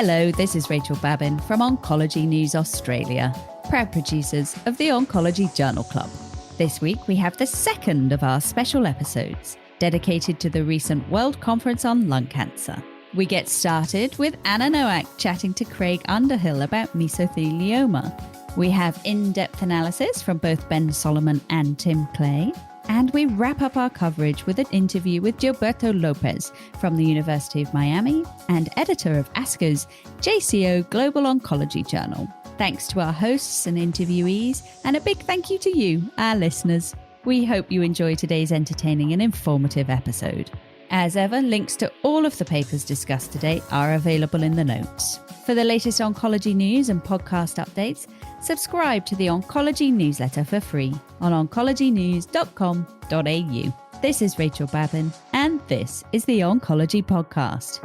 Hello, this is Rachel Babin from Oncology News Australia, proud producers of the Oncology Journal Club. This week we have the second of our special episodes dedicated to the recent World Conference on lung cancer. We get started with Anna Nowak chatting to Craig Underhill about mesothelioma. We have in-depth analysis from both Ben Solomon and Tim Clay. And we wrap up our coverage with an interview with Gilberto Lopes from the University of Miami and editor of ASCO's JCO Global Oncology Journal. Thanks to our hosts and interviewees, and a big thank you to you, our listeners. We hope you enjoy today's entertaining and informative episode. As ever, links to all of the papers discussed today are available in the notes. For the latest oncology news and podcast updates, subscribe to the Oncology newsletter for free on oncologynews.com.au. This is Rachel Babin, and this is the Oncology Podcast.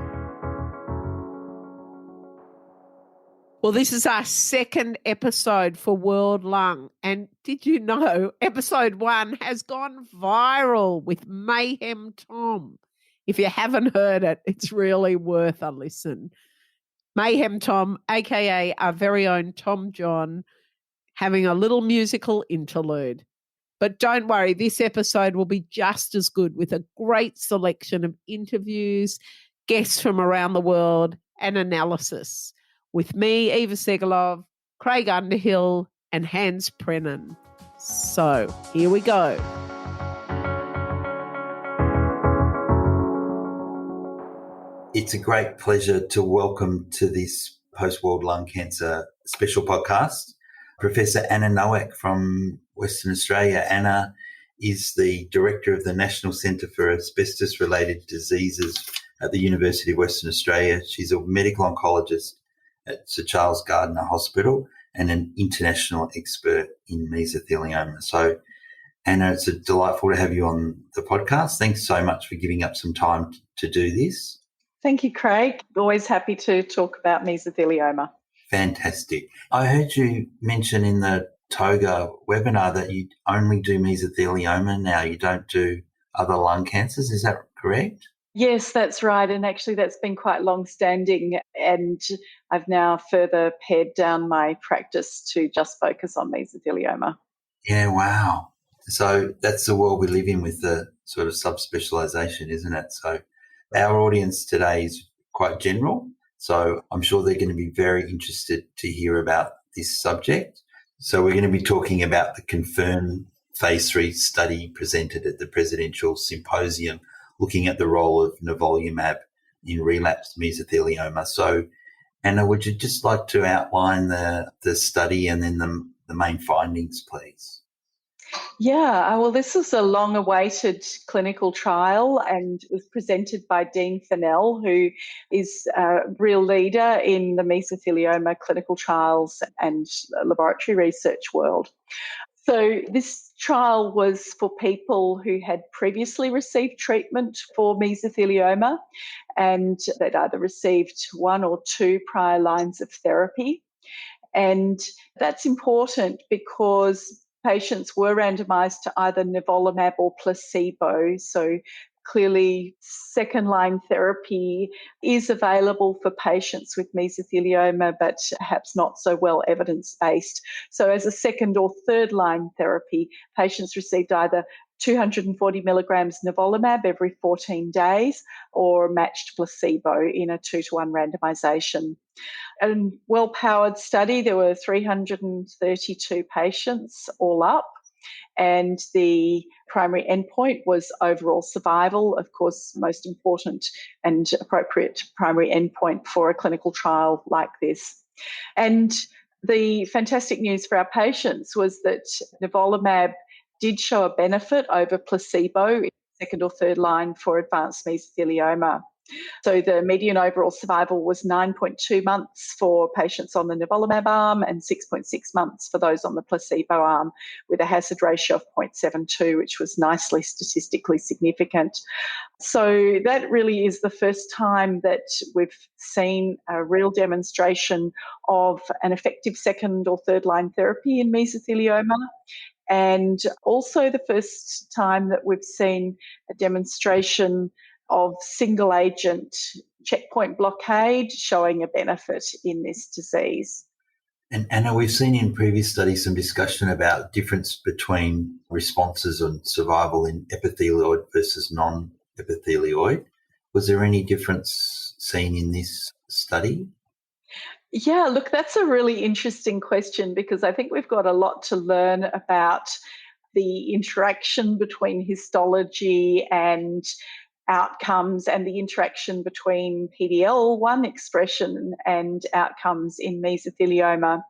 Well, this is our second episode for World Lung. And did you know episode 1 has gone viral with Mayhem Tom? If you haven't heard it, it's really worth a listen. Mayhem Tom, aka our very own Tom John, having a little musical interlude. But don't worry, this episode will be just as good with a great selection of interviews, guests from around the world, and analysis with me, Eva Segalov, Craig Underhill, and Hans Brennan. So here we go. It's a great pleasure to welcome to this post-World Lung Cancer special podcast Professor Anna Nowak from Western Australia. Anna is the Director of the National Centre for Asbestos-Related Diseases at the University of Western Australia. She's a medical oncologist at Sir Charles Gardner Hospital and an international expert in mesothelioma. So, Anna, it's delightful to have you on the podcast. Thanks so much for giving up some time to do this. Thank you, Craig. Always happy to talk about mesothelioma. Fantastic. I heard you mention in the TOGA webinar that you only do mesothelioma now. You don't do other lung cancers. Is that correct? Yes, that's right. And actually that's been quite long-standing, and I've now further pared down my practice to just focus on mesothelioma. Yeah, wow. So that's the world we live in with the sort of subspecialisation, isn't it? So our audience today is quite general, so I'm sure they're going to be very interested to hear about this subject. So we're going to be talking about the CONFIRM Phase 3 study presented at the Presidential Symposium looking at the role of nivolumab in relapsed mesothelioma. So, Anna, would you just like to outline the study and then the main findings, please? Yeah, well, this is a long-awaited clinical trial and was presented by Dean Fennell, who is a real leader in the mesothelioma clinical trials and laboratory research world. So this trial was for people who had previously received treatment for mesothelioma and they'd either received 1 or 2 prior lines of therapy. And that's important because patients were randomised to either nivolumab or placebo. So clearly second-line therapy is available for patients with mesothelioma, but perhaps not so well evidence-based. So as a second or third-line therapy, patients received either 240 milligrams nivolumab every 14 days or matched placebo in a 2-to-1 randomisation. A well-powered study, there were 332 patients all up, and the primary endpoint was overall survival, of course, most important and appropriate primary endpoint for a clinical trial like this. And the fantastic news for our patients was that nivolumab did show a benefit over placebo in second or third line for advanced mesothelioma. So the median overall survival was 9.2 months for patients on the nivolumab arm and 6.6 months for those on the placebo arm, with a hazard ratio of 0.72, which was nicely statistically significant. So that really is the first time that we've seen a real demonstration of an effective second or third line therapy in mesothelioma. And also the first time that we've seen a demonstration of single agent checkpoint blockade showing a benefit in this disease. And Anna, we've seen in previous studies some discussion about difference between responses and survival in epithelioid versus non-epithelioid. Was there any difference seen in this study? Yeah, look, that's a really interesting question because I think we've got a lot to learn about the interaction between histology and outcomes and the interaction between PD-L1 expression and outcomes in mesothelioma.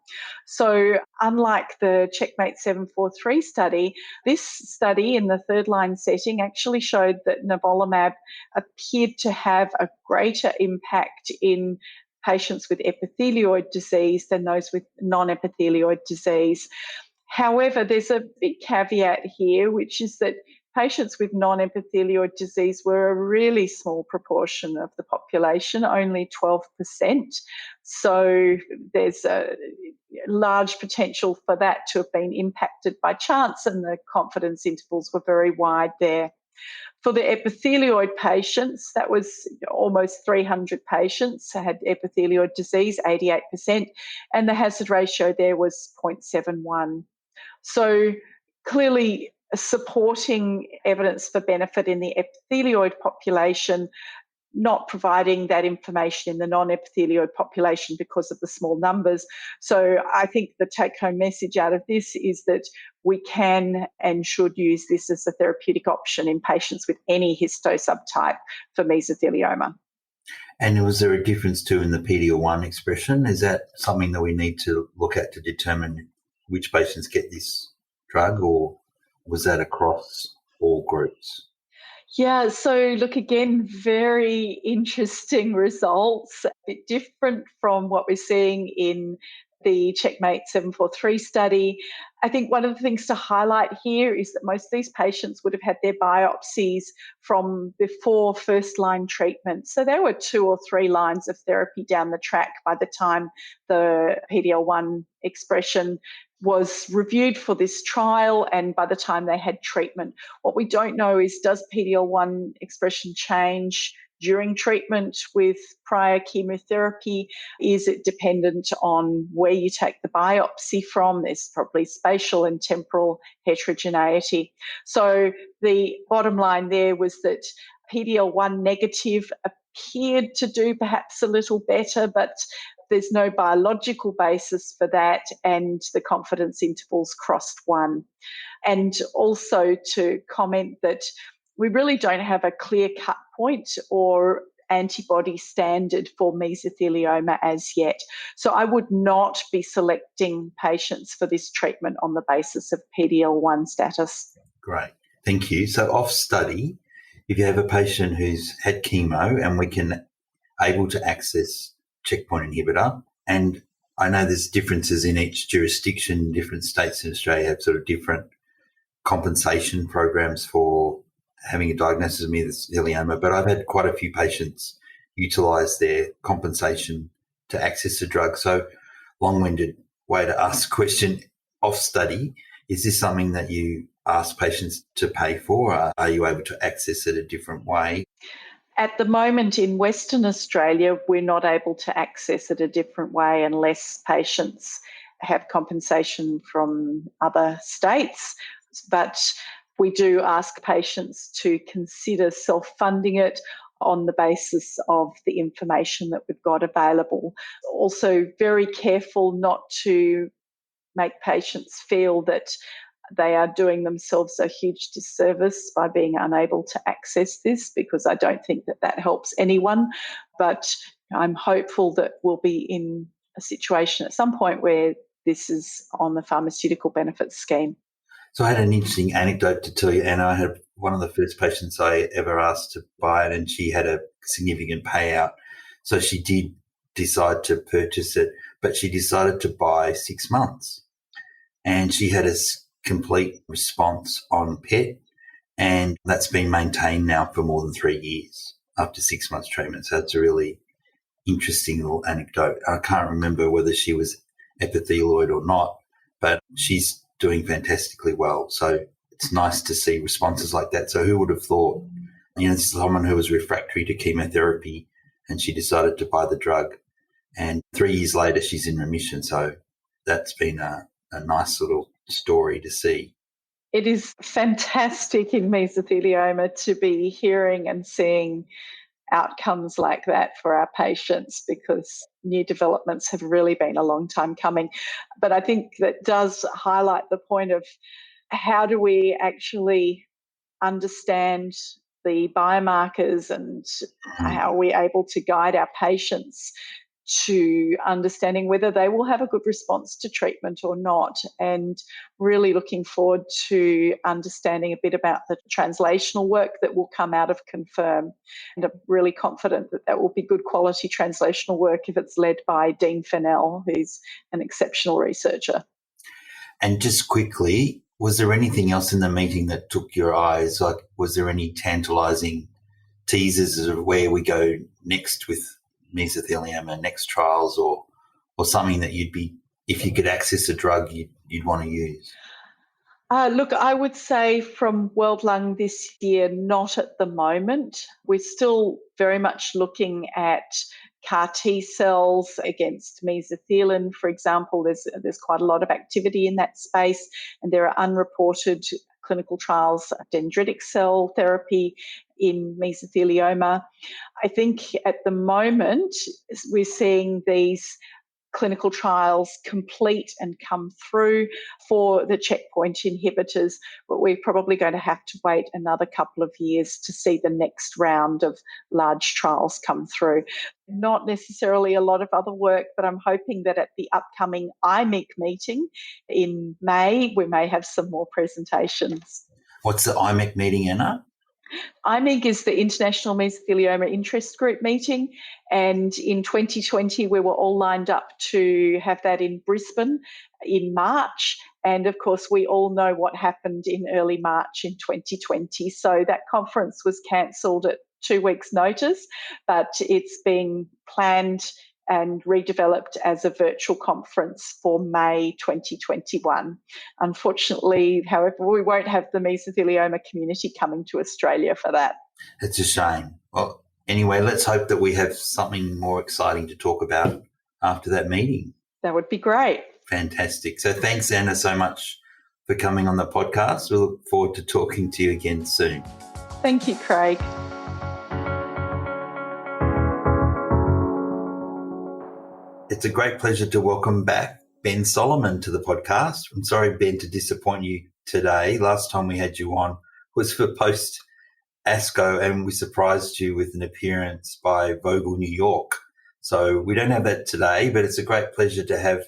So unlike the Checkmate 743 study, this study in the third line setting actually showed that nivolumab appeared to have a greater impact in patients with epithelioid disease than those with non-epithelioid disease. However, there's a big caveat here, which is that patients with non-epithelioid disease were a really small proportion of the population, only 12%. So there's a large potential for that to have been impacted by chance, and the confidence intervals were very wide there. For the epithelioid patients, that was almost 300 patients had epithelioid disease, 88%, and the hazard ratio there was 0.71. So clearly supporting evidence for benefit in the epithelioid population, not providing that information in the non-epithelioid population because of the small numbers. So I think the take-home message out of this is that we can and should use this as a therapeutic option in patients with any histosubtype for mesothelioma. And was there a difference too in the PD-L1 expression? Is that something that we need to look at to determine which patients get this drug, or was that across all groups? Yeah, so look, again, very interesting results, a bit different from what we're seeing in the Checkmate 743 study. I think one of the things to highlight here is that most of these patients would have had their biopsies from before first-line treatment. So there were 2 or 3 lines of therapy down the track by the time the PD-L1 expression was reviewed for this trial and by the time they had treatment. What we don't know is, does PD-L1 expression change during treatment with prior chemotherapy? Is it dependent on where you take the biopsy from? There's probably spatial and temporal heterogeneity. So the bottom line there was that PD-L1 negative appeared to do perhaps a little better, but there's no biological basis for that, and the confidence intervals crossed 1. And also to comment that we really don't have a clear cut point or antibody standard for mesothelioma as yet. So I would not be selecting patients for this treatment on the basis of PD-L1 status. Great, thank you. So off study, if you have a patient who's had chemo and we can able to access checkpoint inhibitor, and I know there's differences in each jurisdiction, different states in Australia have sort of different compensation programs for having a diagnosis of mesothelioma, but I've had quite a few patients utilise their compensation to access the drug. So long-winded way to ask the question, off study, is this something that you ask patients to pay for? Or are you able to access it a different way? At the moment in Western Australia, we're not able to access it a different way unless patients have compensation from other states. But we do ask patients to consider self-funding it on the basis of the information that we've got available. Also, very careful not to make patients feel that they are doing themselves a huge disservice by being unable to access this, because I don't think that that helps anyone. But I'm hopeful that we'll be in a situation at some point where this is on the pharmaceutical benefits scheme. So I had an interesting anecdote to tell you, Anna. I had one of the first patients I ever asked to buy it, and she had a significant payout. So she did decide to purchase it, but she decided to buy 6 months. And she had a complete response on PET, and that's been maintained now for more than 3 years after 6 months treatment. So it's a really interesting little anecdote. I can't remember whether she was epithelioid or not, but she's doing fantastically well. So it's nice to see responses like that. So who would have thought This is someone who was refractory to chemotherapy, and she decided to buy the drug. And 3 years later, she's in remission. So that's been a nice little story to see. It is fantastic in mesothelioma to be hearing and seeing outcomes like that for our patients, because new developments have really been a long time coming. But I think that does highlight the point of how do we actually understand the biomarkers, and how are we able to guide our patients to understanding whether they will have a good response to treatment or not, and really looking forward to understanding a bit about the translational work that will come out of Confirm. And I'm really confident that that will be good quality translational work if it's led by Dean Fennell, who's an exceptional researcher. And just quickly, was there anything else in the meeting that took your eyes? Like, was there any tantalising teasers of where we go next with mesothelioma, next trials, or something that you'd be, if you could access a drug, you'd want to use? Look, I would say from World Lung this year, not at the moment. We're still very much looking at CAR T cells against mesothelin, for example. There's quite a lot of activity in that space, and there are unreported clinical trials of dendritic cell therapy in mesothelioma. I think at the moment we're seeing these clinical trials complete and come through for the checkpoint inhibitors, but we're probably going to have to wait another couple of years to see the next round of large trials come through. Not necessarily a lot of other work, but I'm hoping that at the upcoming IMIC meeting in May, we may have some more presentations. What's the IMEC meeting, Anna? IMIG is the International Mesothelioma Interest Group meeting, and in 2020 we were all lined up to have that in Brisbane in March, and of course we all know what happened in early March in 2020, so that conference was cancelled at 2 weeks' notice, but it's being planned and redeveloped as a virtual conference for May 2021. Unfortunately, however, we won't have the mesothelioma community coming to Australia for that. It's a shame. Well, anyway, let's hope that we have something more exciting to talk about after that meeting. That would be great. Fantastic. So thanks, Anna, so much for coming on the podcast. We look forward to talking to you again soon. Thank you, Craig. It's a great pleasure to welcome back Ben Solomon to the podcast. I'm sorry, Ben, to disappoint you today. Last time we had you on was for post ASCO, and we surprised you with an appearance by Vogel, New York. So we don't have that today, but it's a great pleasure to have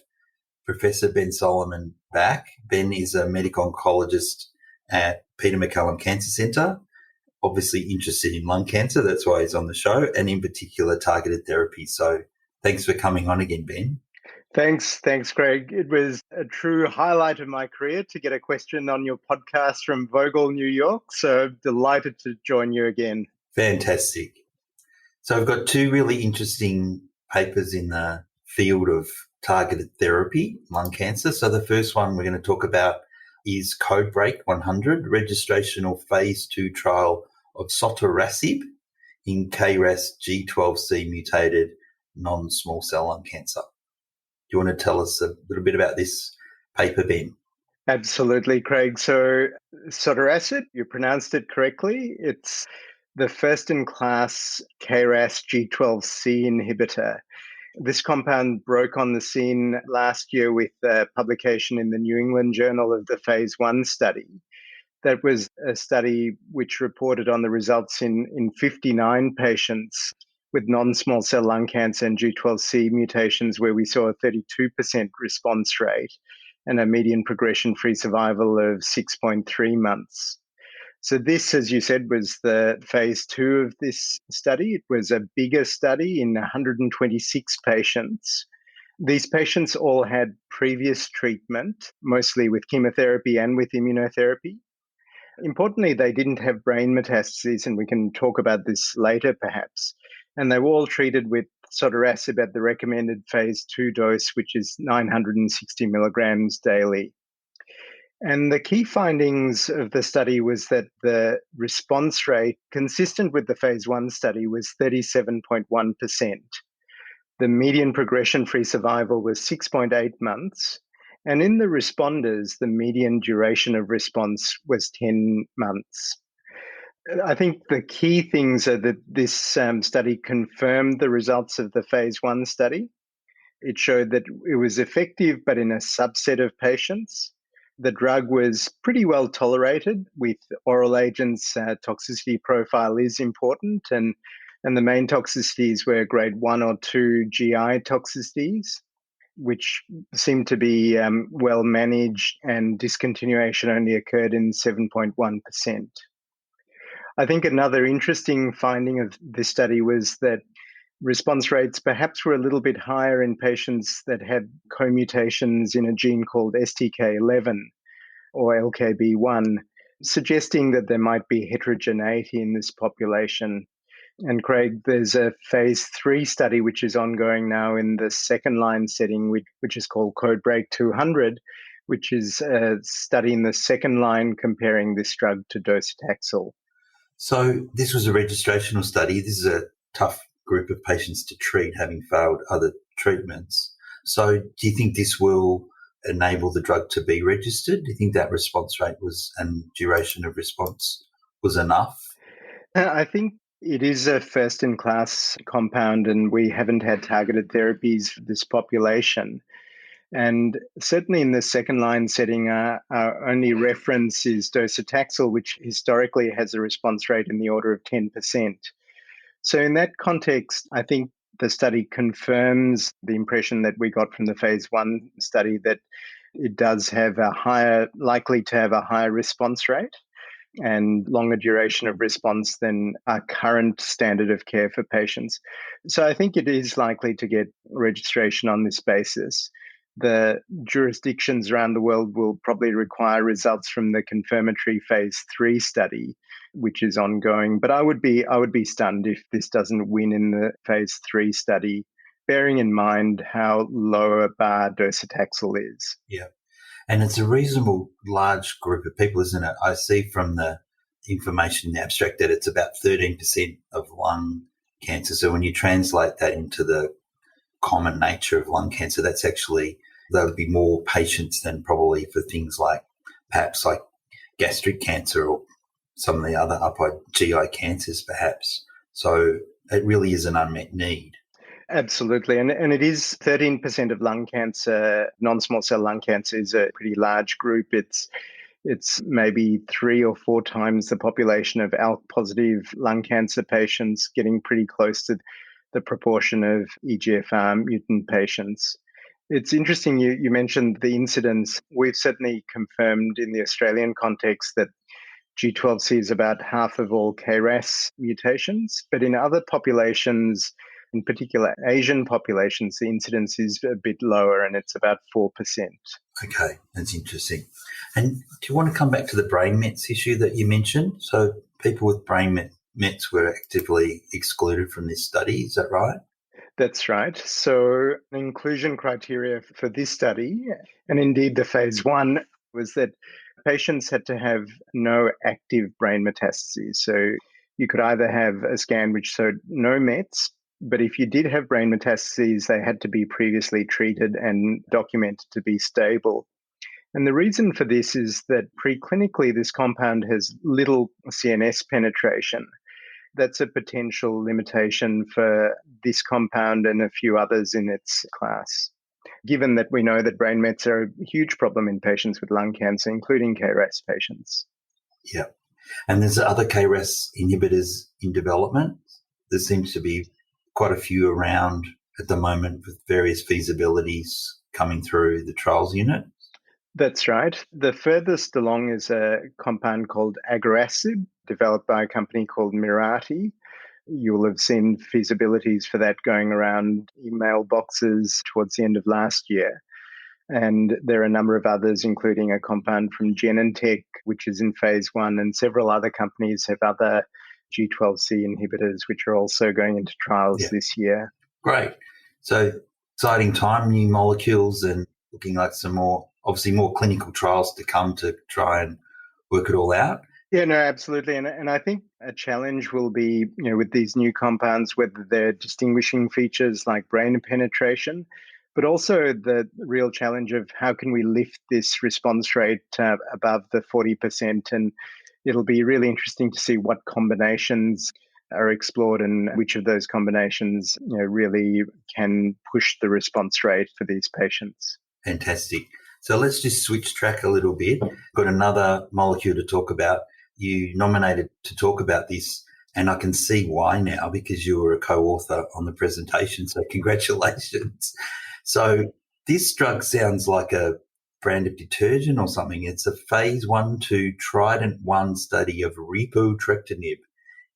Professor Ben Solomon back. Ben is a medical oncologist at Peter MacCallum Cancer Centre, obviously interested in lung cancer. That's why he's on the show, and in particular targeted therapy. So thanks for coming on again, Ben. Thanks, Craig. It was a true highlight of my career to get a question on your podcast from Vogel, New York. So delighted to join you again. Fantastic. So I've got two really interesting papers in the field of targeted therapy, lung cancer. So the first one we're going to talk about is Codebreak 100, registrational phase 2 trial of sotorasib in KRAS G12C mutated non-small cell lung cancer. Do you want to tell us a little bit about this paper, Ben? Absolutely, Craig. So sotorasib, you pronounced it correctly. It's the first-in-class KRAS G12C inhibitor. This compound broke on the scene last year with a publication in the New England Journal of the phase 1 study. That was a study which reported on the results in 59 patients with non-small cell lung cancer and G12C mutations, where we saw a 32% response rate and a median progression-free survival of 6.3 months. So this, as you said, was the phase 2 of this study. It was a bigger study in 126 patients. These patients all had previous treatment, mostly with chemotherapy and with immunotherapy. Importantly, they didn't have brain metastases, and we can talk about this later perhaps. And they were all treated with sotorasib at the recommended phase 2 dose, which is 960 milligrams daily. And the key findings of the study was that the response rate, consistent with the phase 1 study, was 37.1%. The median progression-free survival was 6.8 months. And in the responders, the median duration of response was 10 months. I think the key things are that this study confirmed the results of the phase 1 study. It showed that it was effective, but in a subset of patients. The drug was pretty well tolerated with oral agents. Toxicity profile is important, and the main toxicities were grade 1 or 2 GI toxicities, which seemed to be well managed, and discontinuation only occurred in 7.1%. I think another interesting finding of this study was that response rates perhaps were a little bit higher in patients that had co-mutations in a gene called STK11 or LKB1, suggesting that there might be heterogeneity in this population. And Craig, there's a phase 3 study which is ongoing now in the second line setting, which is called CodeBreak 200, which is studying the second line comparing this drug to docetaxel. So this was a registrational study. This is a tough group of patients to treat, having failed other treatments. So do you think this will enable the drug to be registered? Do you think that response rate and duration of response was enough? I think it is a first-in-class compound, and we haven't had targeted therapies for this population. And certainly in the second-line setting, our only reference is docetaxel, which historically has a response rate in the order of 10%. So in that context, I think the study confirms the impression that we got from the phase 1 study that it does have likely to have a higher response rate and longer duration of response than our current standard of care for patients. So I think it is likely to get registration on this basis. The jurisdictions around the world will probably require results from the confirmatory phase 3 study, which is ongoing. But I would be stunned if this doesn't win in the phase 3 study, bearing in mind how low a bar docetaxel is. Yeah. And it's a reasonable large group of people, isn't it? I see from the information in the abstract that it's about 13% of lung cancer. So when you translate that into the common nature of lung cancer, there would be more patients than probably for things like perhaps like gastric cancer or some of the other upper GI cancers perhaps. So it really is an unmet need. Absolutely. And it is 13% of lung cancer. Non-small cell lung cancer is a pretty large group. It's maybe 3 or 4 times the population of ALK-positive lung cancer patients, getting pretty close to the proportion of EGFR mutant patients. It's interesting you mentioned the incidence. We've certainly confirmed in the Australian context that G12C is about half of all KRAS mutations, but in other populations, in particular Asian populations, the incidence is a bit lower and it's about 4%. Okay, that's interesting. And do you want to come back to the brain mets issue that you mentioned? So people with brain mets were actively excluded from this study, is that right? That's right. So inclusion criteria for this study, and indeed the phase 1, was that patients had to have no active brain metastases. So you could either have a scan which showed no mets, but if you did have brain metastases, they had to be previously treated and documented to be stable. And the reason for this is that preclinically, this compound has little CNS penetration. That's a potential limitation for this compound and a few others in its class, given that we know that brain mets are a huge problem in patients with lung cancer, including KRAS patients. Yeah. And there's other KRAS inhibitors in development. There seems to be quite a few around at the moment with various feasibilities coming through the trials unit. That's right. The furthest along is a compound called agarasib, developed by a company called Mirati. You will have seen feasibilities for that going around email boxes towards the end of last year. And there are a number of others, including a compound from Genentech, which is in phase 1, and several other companies have other G12C inhibitors, which are also going into trials this year. Great. So exciting time, new molecules and looking like some more obviously more clinical trials to come to try and work it all out. Yeah, no, absolutely. And I think a challenge will be, with these new compounds, whether they're distinguishing features like brain penetration, but also the real challenge of how can we lift this response rate above the 40%. And it'll be really interesting to see what combinations are explored and which of those combinations really can push the response rate for these patients. Fantastic. So let's just switch track a little bit. Got another molecule to talk about. You nominated to talk about this, and I can see why now because you were a co-author on the presentation. So congratulations. So this drug sounds like a brand of detergent or something. It's a phase 1/2 Trident-1 study of repotrectinib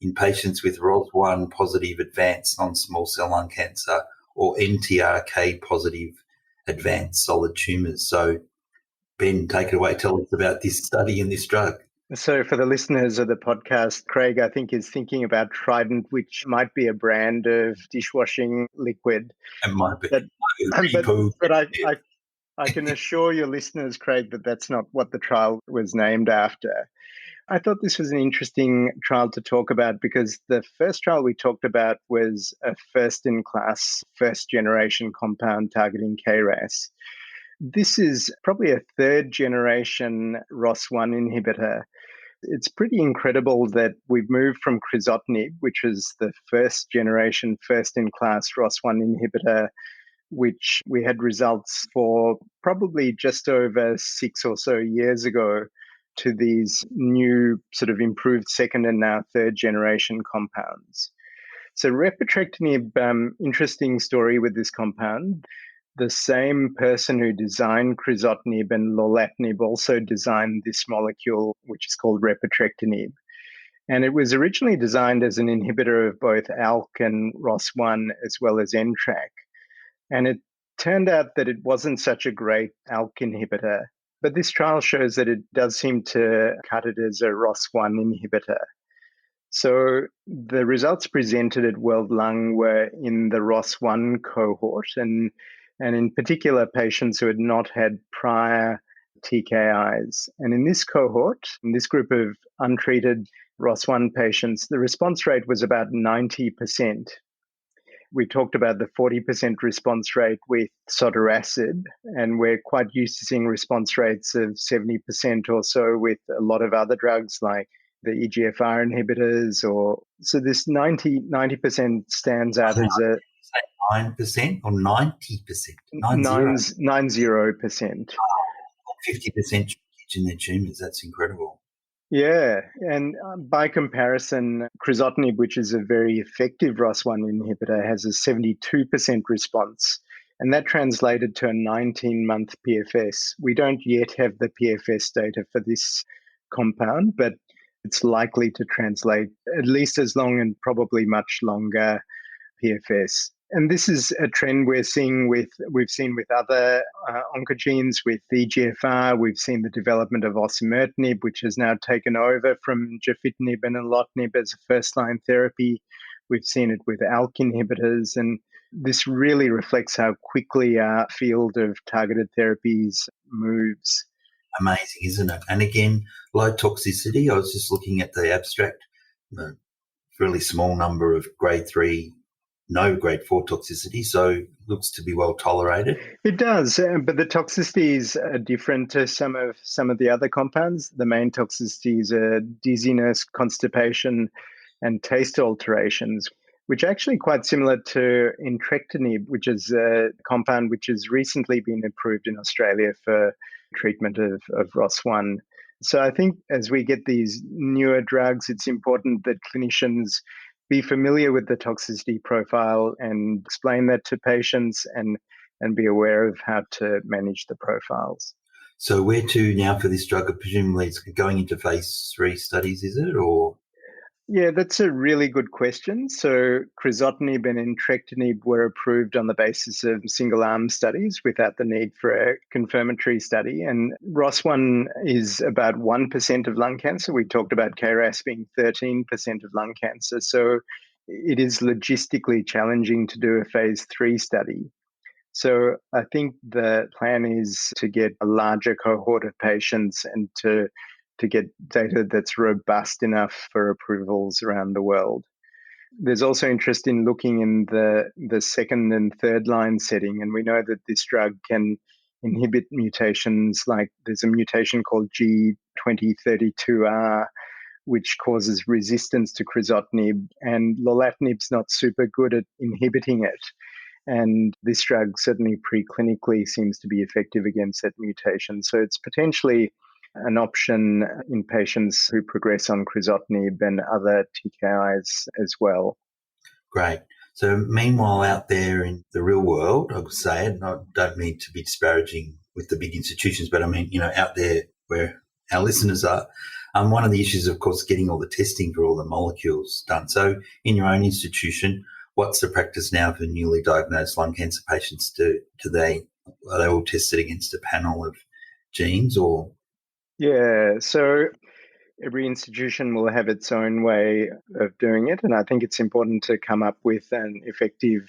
in patients with ROS1 positive advanced non-small cell lung cancer or NTRK positive advanced solid tumours. So Ben, take it away. Tell us about this study and this drug. So for the listeners of the podcast, Craig, I think, is thinking about Trident, which might be a brand of dishwashing liquid. It might be. But I can assure your listeners, Craig, that that's not what the trial was named after. I thought this was an interesting trial to talk about because the first trial we talked about was a first-in-class, first-generation compound targeting KRAS. This is probably a third-generation ROS1 inhibitor. It's pretty incredible that we've moved from crizotinib, which was the first-generation, first-in-class ROS1 inhibitor, which we had results for probably just over 6 or so years ago, to these new sort of improved second and now third-generation compounds. So repotrectinib, interesting story with this compound. The same person who designed crizotinib and lorlatinib also designed this molecule, which is called repotrectinib. And it was originally designed as an inhibitor of both ALK and ROS1 as well as NTRK. And it turned out that it wasn't such a great ALK inhibitor. But this trial shows that it does seem to cut it as a ROS1 inhibitor. So the results presented at World Lung were in the ROS1 cohort, and in particular patients who had not had prior TKIs. And in this cohort, in this group of untreated ROS1 patients, the response rate was about 90%. We talked about the 40% response rate with sotorasib, and we're quite used to seeing response rates of 70% or so with a lot of other drugs like the EGFR inhibitors. So this 90% stands out as a 9% or 90%? 90%. 50% in their tumours. That's incredible. Yeah, and by comparison, crizotinib, which is a very effective ROS1 inhibitor, has a 72% response, and that translated to a 19-month PFS. We don't yet have the PFS data for this compound, but it's likely to translate at least as long and probably much longer PFS. And this is a trend we've seen with other oncogenes, with EGFR. We've seen the development of osimertinib, which has now taken over from gefitinib and erlotinib as a first-line therapy. We've seen it with ALK inhibitors, and this really reflects how quickly our field of targeted therapies moves. Amazing, isn't it? And again, low toxicity. I was just looking at the abstract, a really small number of grade 3, no grade 4 toxicity, so looks to be well tolerated. It does, but the toxicities are different to some of the other compounds. The main toxicities are dizziness, constipation, and taste alterations, which are actually quite similar to entrectinib, which is a compound which has recently been approved in Australia for treatment of ROS1. So I think as we get these newer drugs, it's important that clinicians be familiar with the toxicity profile and explain that to patients and be aware of how to manage the profiles. So where to now for this drug? Presumably it's going into phase 3 studies, is it? Or Yeah, that's a really good question. So crizotinib and entrectinib were approved on the basis of single-arm studies without the need for a confirmatory study. And ROS1 is about 1% of lung cancer. We talked about KRAS being 13% of lung cancer. So it is logistically challenging to do a phase 3 study. So I think the plan is to get a larger cohort of patients and to get data that's robust enough for approvals around the world. There's also interest in looking in the second and third line setting, and we know that this drug can inhibit mutations like there's a mutation called G2032R, which causes resistance to crizotinib, and lorlatinib's not super good at inhibiting it. And this drug certainly preclinically seems to be effective against that mutation. So it's potentially an option in patients who progress on crizotinib and other TKIs as well. Great. So meanwhile, out there in the real world, I would say, and I don't mean to be disparaging with the big institutions, but I mean, out there where our listeners are, one of the issues, of course, getting all the testing for all the molecules done. So in your own institution, what's the practice now for newly diagnosed lung cancer patients? Are they all tested against a panel of genes or? Yeah, so every institution will have its own way of doing it, and I think it's important to come up with an effective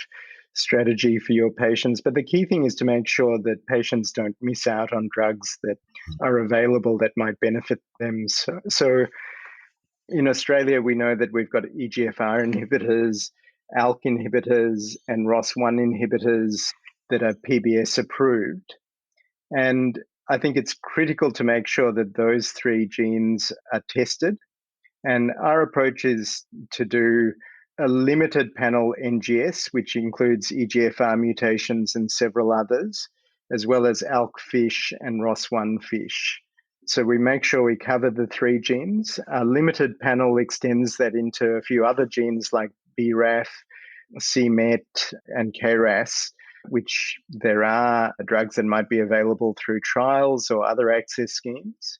strategy for your patients. But the key thing is to make sure that patients don't miss out on drugs that are available that might benefit them. So in Australia, we know that we've got EGFR inhibitors, ALK inhibitors, and ROS1 inhibitors that are PBS approved. And I think it's critical to make sure that those three genes are tested. And our approach is to do a limited panel NGS, which includes EGFR mutations and several others, as well as ALK fish and ROS1 fish. So we make sure we cover the three genes. Our limited panel extends that into a few other genes like BRAF, c-MET, and KRAS, which there are drugs that might be available through trials or other access schemes.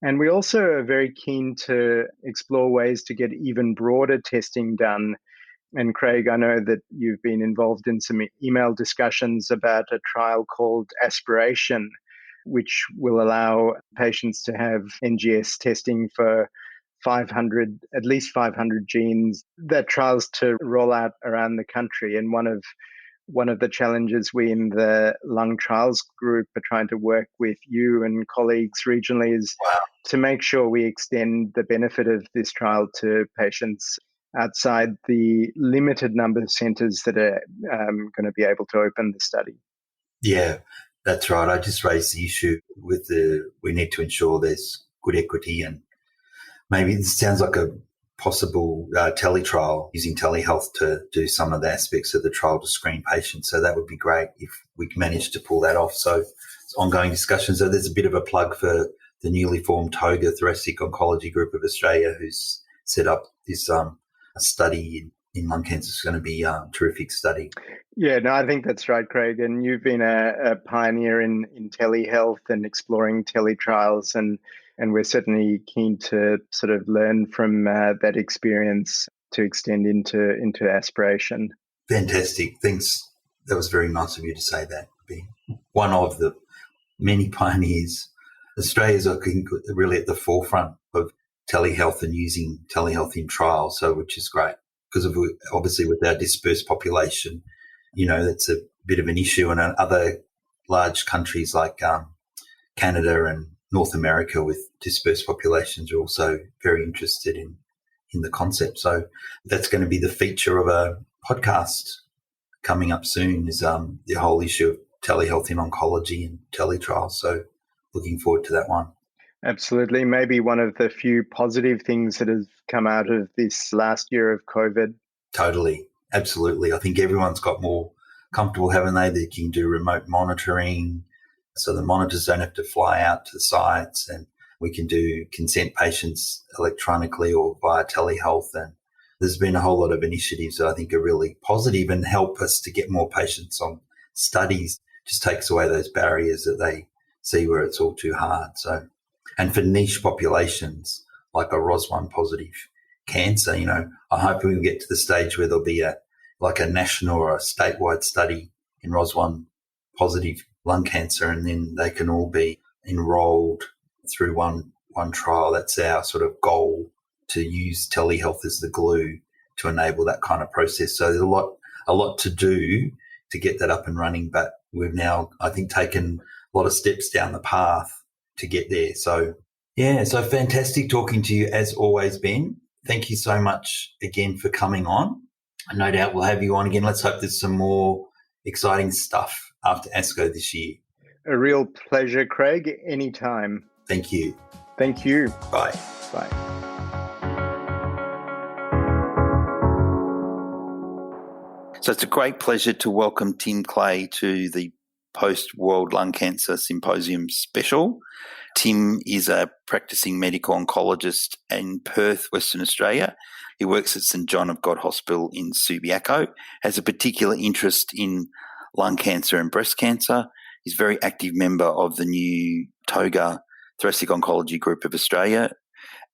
And we also are very keen to explore ways to get even broader testing done. And Craig, I know that you've been involved in some email discussions about a trial called Aspiration, which will allow patients to have NGS testing for at least 500 genes. That trial's to roll out around the country. And one of the challenges we in the lung trials group are trying to work with you and colleagues regionally is to make sure we extend the benefit of this trial to patients outside the limited number of centres that are going to be able to open the study. Yeah, that's right. I just raised the issue with we need to ensure there's good equity, and maybe it sounds like a possible teletrial using telehealth to do some of the aspects of the trial to screen patients. So that would be great if we managed to pull that off. So it's ongoing discussions. So there's a bit of a plug for the newly formed TOGA Thoracic Oncology Group of Australia, who's set up this study in lung cancer. It's going to be a terrific study. Yeah, no, I think that's right, Craig. And you've been a pioneer in telehealth and exploring teletrials, and we're certainly keen to sort of learn from that experience to extend into Aspiration. Fantastic. Thanks. That was very nice of you to say that. Being one of the many pioneers, Australia's, I think, really at the forefront of telehealth and using telehealth in trials, so which is great because of obviously with our dispersed population, that's a bit of an issue, and other large countries like Canada and North America with dispersed populations are also very interested in the concept. So that's going to be the feature of a podcast coming up soon, is the whole issue of telehealth in oncology and teletrials. So looking forward to that one. Absolutely. Maybe one of the few positive things that has come out of this last year of COVID. Totally. Absolutely. I think everyone's got more comfortable, haven't they? That you can do remote monitoring. So the monitors don't have to fly out to the sites, and we can do consent patients electronically or via telehealth. And there's been a whole lot of initiatives that I think are really positive and help us to get more patients on studies. Just takes away those barriers that they see where it's all too hard. So, and for niche populations like a ROS1 positive cancer, I hope we can get to the stage where there'll be a national or a statewide study in ROS1 positive lung cancer, and then they can all be enrolled through one trial. That's our sort of goal, to use telehealth as the glue to enable that kind of process. So there's a lot to do to get that up and running. But we've now, I think, taken a lot of steps down the path to get there. So, yeah, so fantastic talking to you as always, Ben. Thank you so much again for coming on. And no doubt we'll have you on again. Let's hope there's some more exciting stuff after ASCO this year. A real pleasure, Craig. Anytime. Thank you. Thank you. Bye. Bye. So it's a great pleasure to welcome Tim Clay to the Post-World Lung Cancer Symposium special. Tim is a practicing medical oncologist in Perth, Western Australia. He works at St John of God Hospital in Subiaco, has a particular interest in lung cancer and breast cancer. He's a very active member of the new TOGA Thoracic Oncology Group of Australia.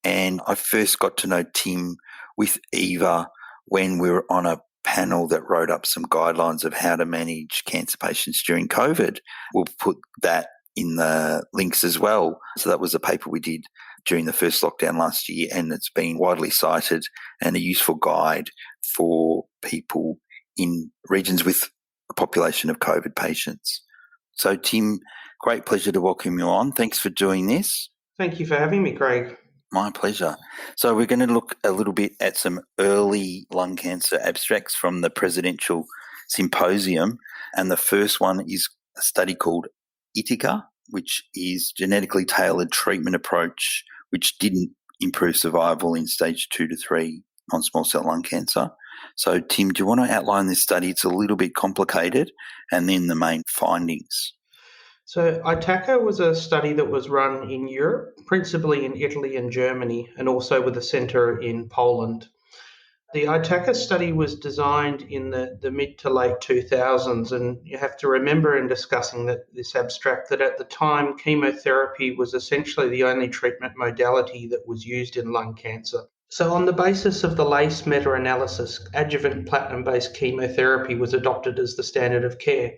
And I first got to know Tim with Eva when we were on a panel that wrote up some guidelines of how to manage cancer patients during COVID. We'll put that in the links as well. So that was a paper we did during the first lockdown last year, and it's been widely cited and a useful guide for people in regions with a population of COVID patients. So Tim, great pleasure to welcome you on. Thanks for doing this. Thank you for having me, Craig. My pleasure. So we're going to look a little bit at some early lung cancer abstracts from the Presidential Symposium. And the first one is a study called ITICA, which is genetically tailored treatment approach, which didn't improve survival in stage 2 to 3 non-small cell lung cancer. So Tim, do you want to outline this study? It's a little bit complicated, and then the main findings. So ITACA was a study that was run in Europe, principally in Italy and Germany, and also with a centre in Poland. The ITACA study was designed in the mid to late 2000s, and you have to remember in discussing this abstract that at the time chemotherapy was essentially the only treatment modality that was used in lung cancer. So on the basis of the LACE meta-analysis, adjuvant platinum-based chemotherapy was adopted as the standard of care.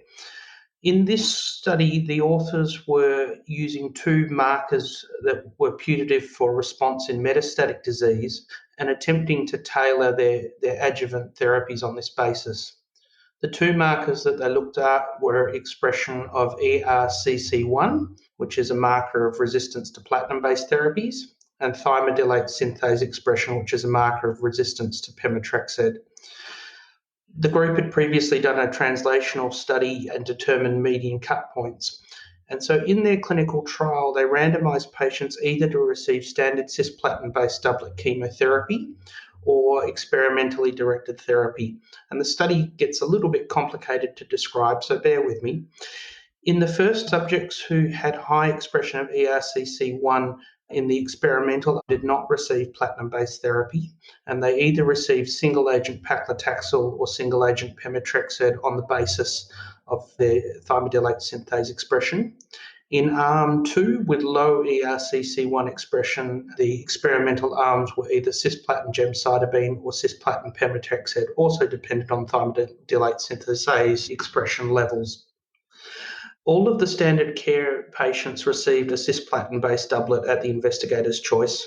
In this study, the authors were using two markers that were putative for response in metastatic disease and attempting to tailor their adjuvant therapies on this basis. The two markers that they looked at were expression of ERCC1, which is a marker of resistance to platinum-based therapies, and thymidylate synthase expression, which is a marker of resistance to pemetrexed. The group had previously done a translational study and determined median cut points. And so in their clinical trial, they randomised patients either to receive standard cisplatin-based doublet chemotherapy or experimentally directed therapy. And the study gets a little bit complicated to describe, so bear with me. In the first subjects who had high expression of ERCC1 in the experimental did not receive platinum-based therapy, and they either received single-agent paclitaxel or single-agent pemetrexed on the basis of their thymidylate synthase expression. In arm 2, with low ERCC1 expression, the experimental arms were either cisplatin gemcitabine or cisplatin pemetrexed, also dependent on thymidylate synthase expression levels. All of the standard care patients received a cisplatin-based doublet at the investigator's choice.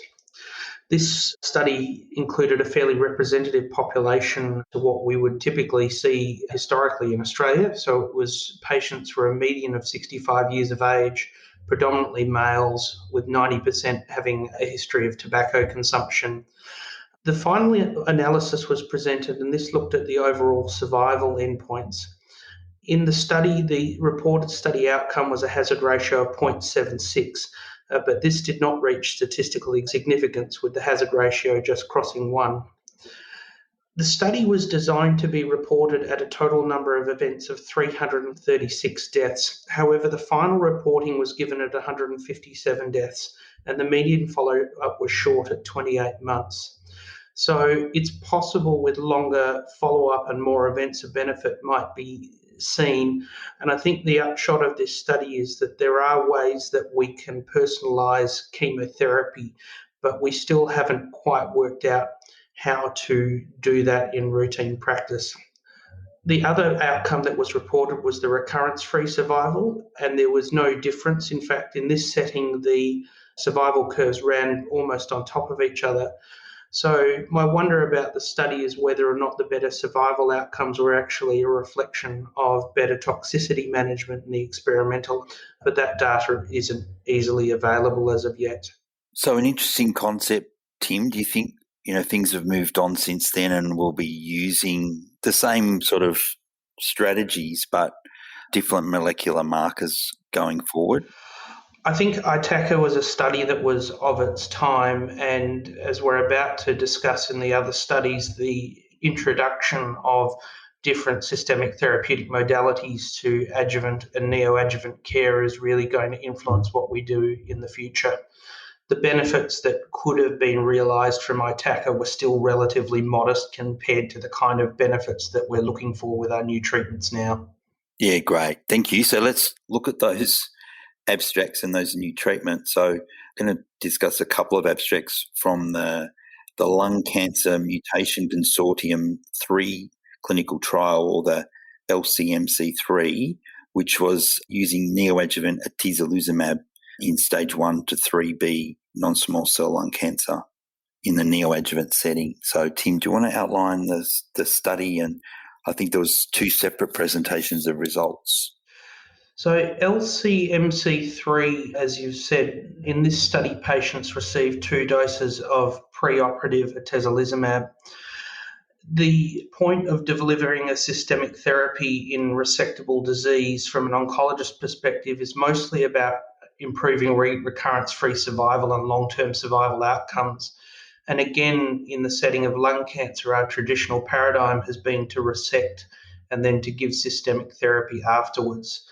This study included a fairly representative population to what we would typically see historically in Australia. So it was patients for a median of 65 years of age, predominantly males, with 90% having a history of tobacco consumption. The final analysis was presented, and this looked at the overall survival endpoints. In the study, the reported study outcome was a hazard ratio of 0.76, but this did not reach statistical significance with the hazard ratio just crossing 1. The study was designed to be reported at a total number of events of 336 deaths. However, the final reporting was given at 157 deaths, and the median follow-up was short at 28 months. So it's possible with longer follow-up and more events of benefit might be seen. And I think the upshot of this study is that there are ways that we can personalise chemotherapy, but we still haven't quite worked out how to do that in routine practice. The other outcome that was reported was the recurrence-free survival, and there was no difference. In fact, in this setting, the survival curves ran almost on top of each other. So my wonder about the study is whether or not the better survival outcomes were actually a reflection of better toxicity management in the experimental, but that data isn't easily available as of yet. So an interesting concept, Tim. Do you think, things have moved on since then and we'll be using the same sort of strategies but different molecular markers going forward? I think ITACA was a study that was of its time, and as we're about to discuss in the other studies, the introduction of different systemic therapeutic modalities to adjuvant and neoadjuvant care is really going to influence what we do in the future. The benefits that could have been realised from ITACA were still relatively modest compared to the kind of benefits that we're looking for with our new treatments now. Yeah, great. Thank you. So let's look at those abstracts and those new treatments. So I'm going to discuss a couple of abstracts from the Lung Cancer Mutation Consortium 3 clinical trial, or the LCMC3, which was using neoadjuvant atezolizumab in stage 1 to 3B non-small cell lung cancer in the neoadjuvant setting. So Tim, do you want to outline the study? And I think there was 2 separate presentations of results. So LCMC3, as you've said, in this study, patients received 2 doses of preoperative atezolizumab. The point of delivering a systemic therapy in resectable disease from an oncologist perspective is mostly about improving recurrence-free survival and long-term survival outcomes. And again, in the setting of lung cancer, our traditional paradigm has been to resect and then to give systemic therapy afterwards.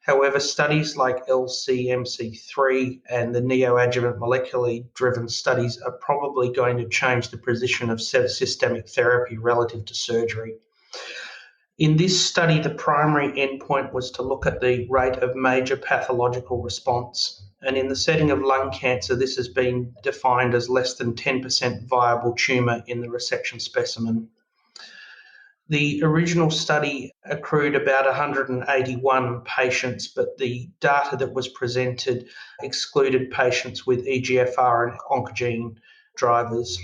However, studies like LCMC3 and the neoadjuvant molecularly driven studies are probably going to change the position of systemic therapy relative to surgery. In this study, the primary endpoint was to look at the rate of major pathological response. And in the setting of lung cancer, this has been defined as less than 10% viable tumour in the resection specimen. The original study accrued about 181 patients, but the data that was presented excluded patients with EGFR and oncogene drivers.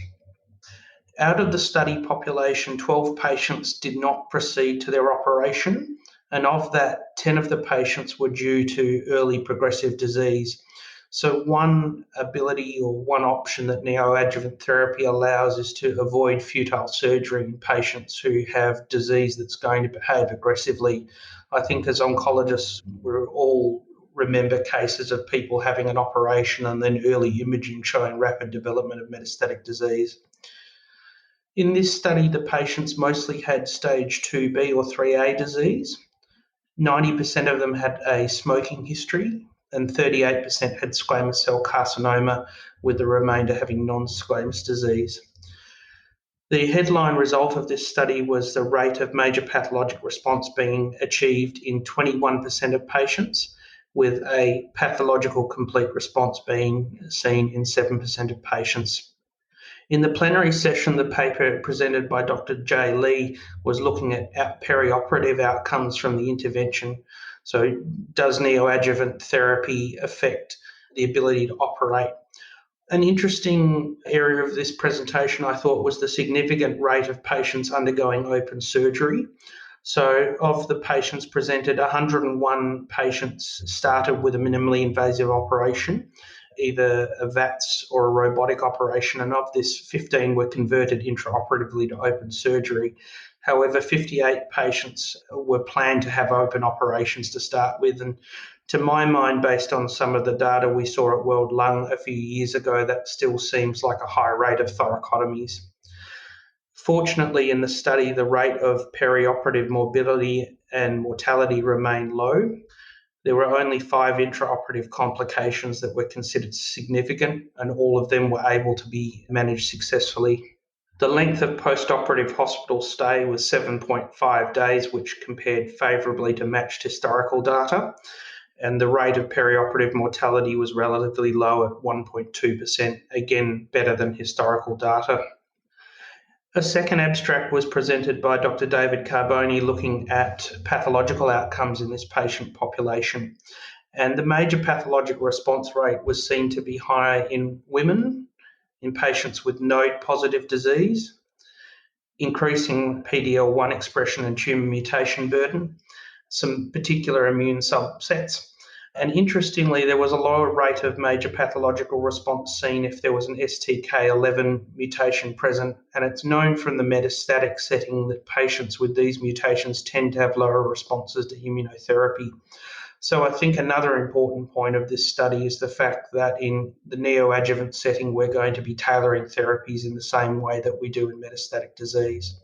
Out of the study population, 12 patients did not proceed to their operation, and of that, 10 of the patients were due to early progressive disease. So one ability or one option that neoadjuvant therapy allows is to avoid futile surgery in patients who have disease that's going to behave aggressively. I think as oncologists, we all remember cases of people having an operation and then early imaging showing rapid development of metastatic disease. In this study, the patients mostly had stage 2B or 3A disease. 90% of them had a smoking history, and 38% had squamous cell carcinoma, with the remainder having non-squamous disease. The headline result of this study was the rate of major pathologic response being achieved in 21% of patients, with a pathological complete response being seen in 7% of patients. In the plenary session, the paper presented by Dr. Jay Lee was looking at perioperative outcomes from the intervention. So does neoadjuvant therapy affect the ability to operate? An interesting area of this presentation, I thought, was the significant rate of patients undergoing open surgery. So of the patients presented, 101 patients started with a minimally invasive operation, either a VATS or a robotic operation, and of this, 15 were converted intraoperatively to open surgery. However, 58 patients were planned to have open operations to start with, and to my mind, based on some of the data we saw at World Lung a few years ago, that still seems like a high rate of thoracotomies. Fortunately, in the study, the rate of perioperative morbidity and mortality remained low. There were only 5 intraoperative complications that were considered significant, and all of them were able to be managed successfully. The length of postoperative hospital stay was 7.5 days, which compared favourably to matched historical data, and the rate of perioperative mortality was relatively low at 1.2%, again better than historical data. A second abstract was presented by Dr. David Carboni looking at pathological outcomes in this patient population. And the major pathological response rate was seen to be higher in women in patients with node-positive disease, increasing PD-L1 expression and tumour mutation burden, some particular immune subsets. And interestingly, there was a lower rate of major pathological response seen if there was an STK11 mutation present. And it's known from the metastatic setting that patients with these mutations tend to have lower responses to immunotherapy. So I think another important point of this study is the fact that in the neoadjuvant setting, we're going to be tailoring therapies in the same way that we do in metastatic disease.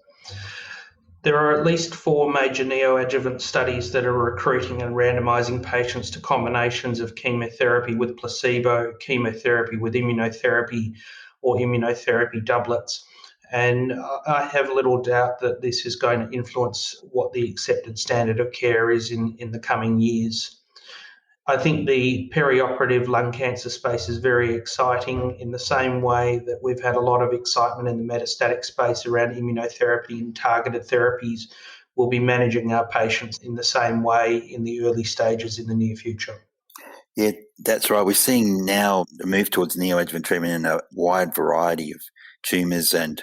There are at least 4 major neoadjuvant studies that are recruiting and randomising patients to combinations of chemotherapy with placebo, chemotherapy with immunotherapy, or immunotherapy doublets. And I have little doubt that this is going to influence what the accepted standard of care is in the coming years. I think the perioperative lung cancer space is very exciting in the same way that we've had a lot of excitement in the metastatic space around immunotherapy and targeted therapies. We'll be managing our patients in the same way in the early stages in the near future. Yeah, that's right. We're seeing now a move towards neoadjuvant treatment in a wide variety of tumours, and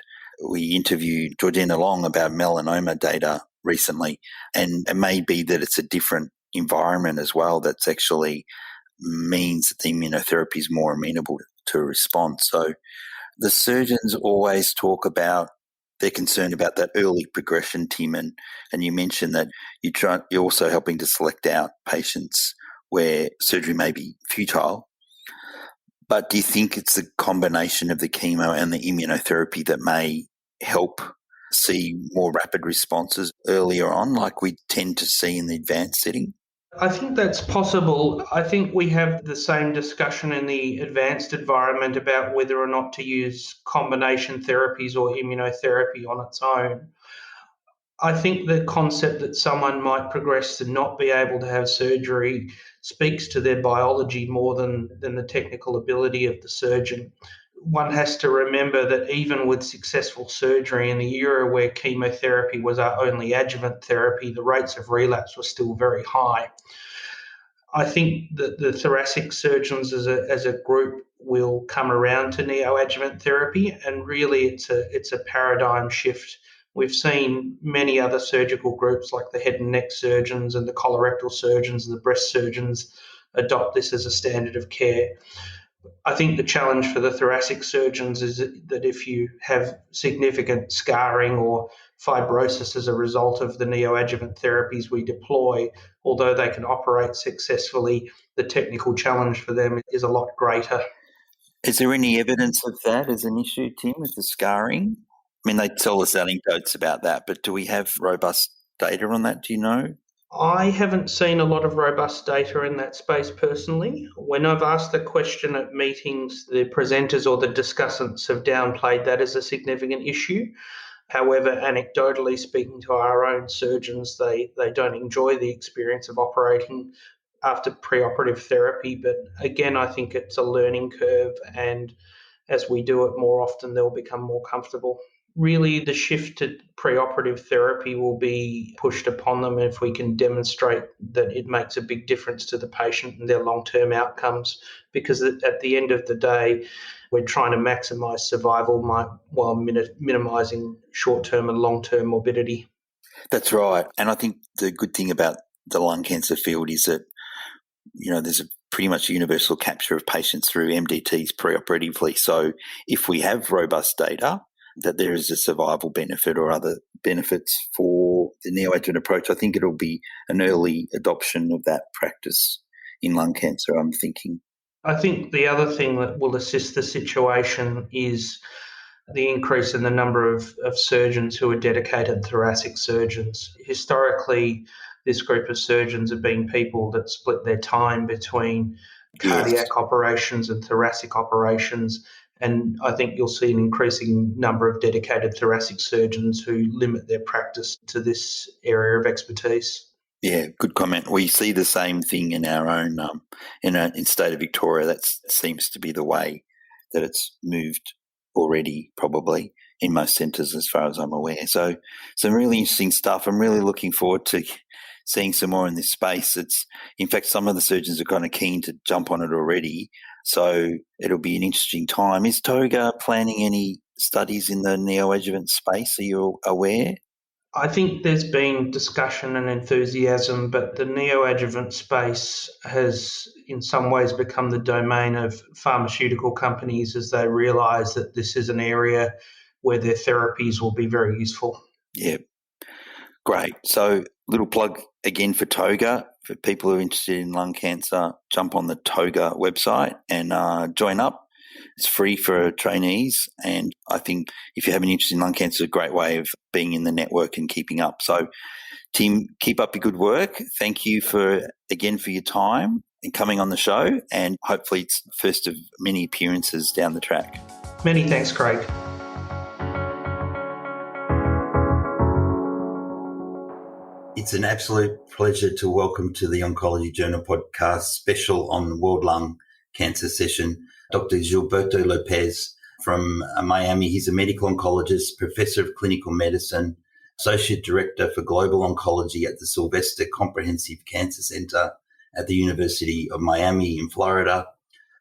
we interviewed Georgina Long about melanoma data recently, and it may be that it's a different environment as well that's actually means that the immunotherapy is more amenable to a response. So the surgeons always talk about they're concerned about that early progression, Tim, and you mentioned that you're also helping to select out patients where surgery may be futile. But do you think it's the combination of the chemo and the immunotherapy that may help see more rapid responses earlier on, like we tend to see in the advanced setting? I think that's possible. I think we have the same discussion in the advanced environment about whether or not to use combination therapies or immunotherapy on its own. I think the concept that someone might progress to not be able to have surgery speaks to their biology more than the technical ability of the surgeon. One has to remember that even with successful surgery in the era where chemotherapy was our only adjuvant therapy, the rates of relapse were still very high. I think that the thoracic surgeons as a group will come around to neoadjuvant therapy, and really it's a paradigm shift. We've seen many other surgical groups like the head and neck surgeons and the colorectal surgeons and the breast surgeons adopt this as a standard of care. I think the challenge for the thoracic surgeons is that if you have significant scarring or fibrosis as a result of the neoadjuvant therapies we deploy, although they can operate successfully, the technical challenge for them is a lot greater. Is there any evidence of that as an issue, Tim, with the scarring? I mean, they tell us anecdotes about that, but do we have robust data on that? Do you know? I haven't seen a lot of robust data in that space personally. When I've asked the question at meetings, the presenters or the discussants have downplayed that as a significant issue. However, anecdotally speaking to our own surgeons, they don't enjoy the experience of operating after preoperative therapy. But again, I think it's a learning curve, and as we do it more often, they'll become more comfortable. Really, the shift to preoperative therapy will be pushed upon them if we can demonstrate that it makes a big difference to the patient and their long-term outcomes, because at the end of the day, we're trying to maximise survival while minimising short-term and long-term morbidity. That's right. And I think the good thing about the lung cancer field is that, there's a pretty much universal capture of patients through MDTs preoperatively. So if we have robust data that there is a survival benefit or other benefits for the neoadjuvant approach, I think it'll be an early adoption of that practice in lung cancer, I'm thinking. I think the other thing that will assist the situation is the increase in the number of surgeons who are dedicated thoracic surgeons. Historically, this group of surgeons have been people that split their time between cardiac operations and thoracic operations. And I think you'll see an increasing number of dedicated thoracic surgeons who limit their practice to this area of expertise. Yeah, good comment. We see the same thing in our own, in state of Victoria. That seems to be the way that it's moved already, probably in most centres as far as I'm aware. So some really interesting stuff. I'm really looking forward to seeing some more in this space. In fact, some of the surgeons are kind of keen to jump on it already. So it'll be an interesting time. Is Toga planning any studies in the neoadjuvant space? Are you aware? I think there's been discussion and enthusiasm, but the neoadjuvant space has in some ways become the domain of pharmaceutical companies as they realise that this is an area where their therapies will be very useful. Yeah, great. So little plug again for Toga. For people who are interested in lung cancer, jump on the Toga website and join up. It's free for trainees, and I think if you have an interest in lung cancer, it's a great way of being in the network and keeping up. So, team, keep up your good work. Thank you for your time and coming on the show, and hopefully it's the first of many appearances down the track. Many thanks, Craig. It's an absolute pleasure to welcome to the Oncology Journal podcast special on World Lung Cancer session, Dr. Gilberto Lopes from Miami. He's a medical oncologist, professor of clinical medicine, associate director for global oncology at the Sylvester Comprehensive Cancer Center at the University of Miami in Florida.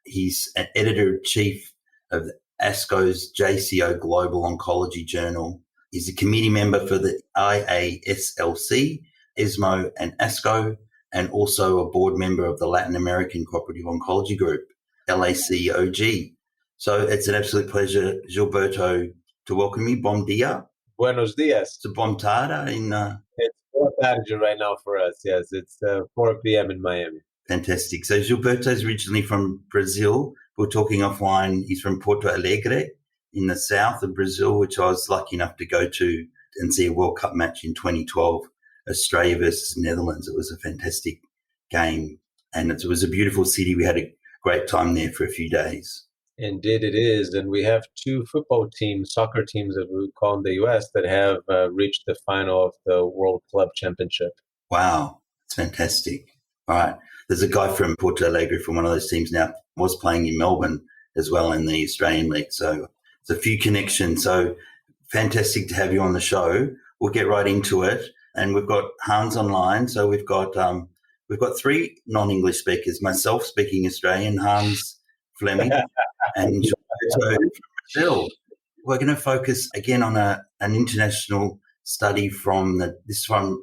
He's an editor-in-chief of ASCO's JCO Global Oncology Journal. He's a committee member for the IASLC, ESMO and ASCO, and also a board member of the Latin American Cooperative Oncology Group, LACOG. So it's an absolute pleasure, Gilberto, to welcome you. Bom dia. Buenos dias. It's a bom tarde in... It's 4 tarde right now for us, yes. It's 4 p.m. in Miami. Fantastic. So Gilberto is originally from Brazil. We're talking offline. He's from Porto Alegre in the south of Brazil, which I was lucky enough to go to and see a World Cup match in 2012, Australia versus Netherlands. It was a fantastic game, and it was a beautiful city. We had a great time there for a few days. Indeed it is. And we have 2 football teams, soccer teams that we call in the U.S. that have reached the final of the World Club Championship. Wow, it's fantastic. All right. There's a guy from Porto Alegre from one of those teams now, was playing in Melbourne as well in the Australian League. So there's a few connections. So fantastic to have you on the show. We'll get right into it. And we've got Hans online. So we've got 3 non-English speakers, myself speaking Australian, Hans Fleming, and Gilberto from Brazil. We're going to focus again on an international study from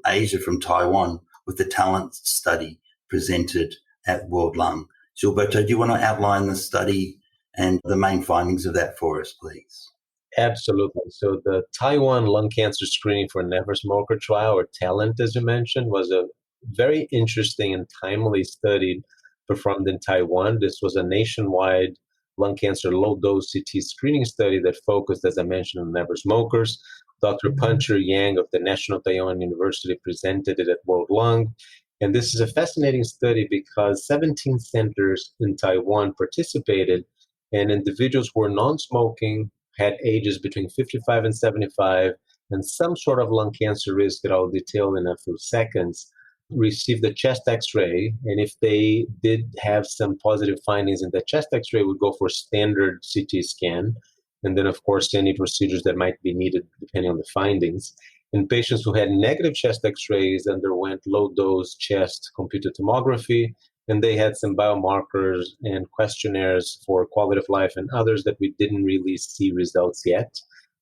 Asia, from Taiwan, with the talent study presented at World Lung. Gilberto, do you want to outline the study and the main findings of that for us, please? Absolutely. So the Taiwan lung cancer screening for never smoker trial, or TALENT, as you mentioned, was a very interesting and timely study performed in Taiwan. This was a nationwide lung cancer low-dose CT screening study that focused, as I mentioned, on never smokers. Dr. Puncher Yang of the National Taiwan University presented it at World Lung. And this is a fascinating study because 17 centers in Taiwan participated, and individuals who were non-smoking, had ages between 55 and 75, and some sort of lung cancer risk that I'll detail in a few seconds, received the chest x-ray. And if they did have some positive findings in the chest x-ray, would go for standard CT scan. And then, of course, any procedures that might be needed depending on the findings. And patients who had negative chest x-rays underwent low-dose chest computed tomography, and they had some biomarkers and questionnaires for quality of life and others that we didn't really see results yet.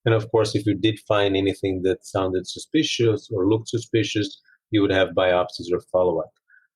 And of course, if you did find anything that sounded suspicious or looked suspicious, you would have biopsies or follow-up.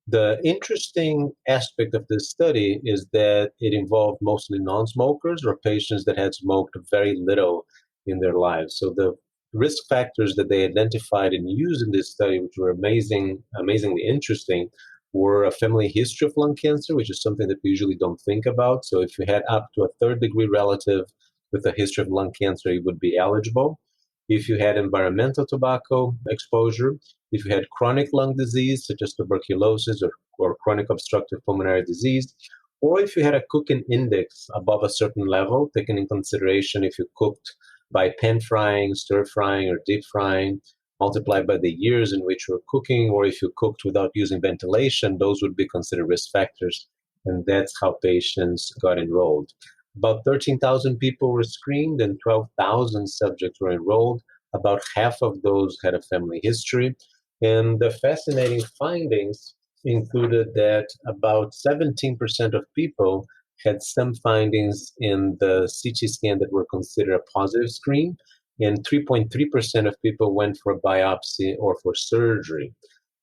The interesting aspect of this study is that it involved mostly non-smokers or patients that had smoked very little in their lives. So the risk factors that they identified and used in this study, which were amazingly interesting, were a family history of lung cancer, which is something that we usually don't think about. So if you had up to a third-degree relative with a history of lung cancer, you would be eligible. If you had environmental tobacco exposure, if you had chronic lung disease, such as tuberculosis or chronic obstructive pulmonary disease, or if you had a cooking index above a certain level, taking in consideration if you cooked by pan frying, stir frying, or deep frying, multiplied by the years in which you're cooking, or if you cooked without using ventilation, those would be considered risk factors. And that's how patients got enrolled. About 13,000 people were screened and 12,000 subjects were enrolled. About half of those had a family history. And the fascinating findings included that about 17% of people had some findings in the CT scan that were considered a positive screen, and 3.3% of people went for a biopsy or for surgery.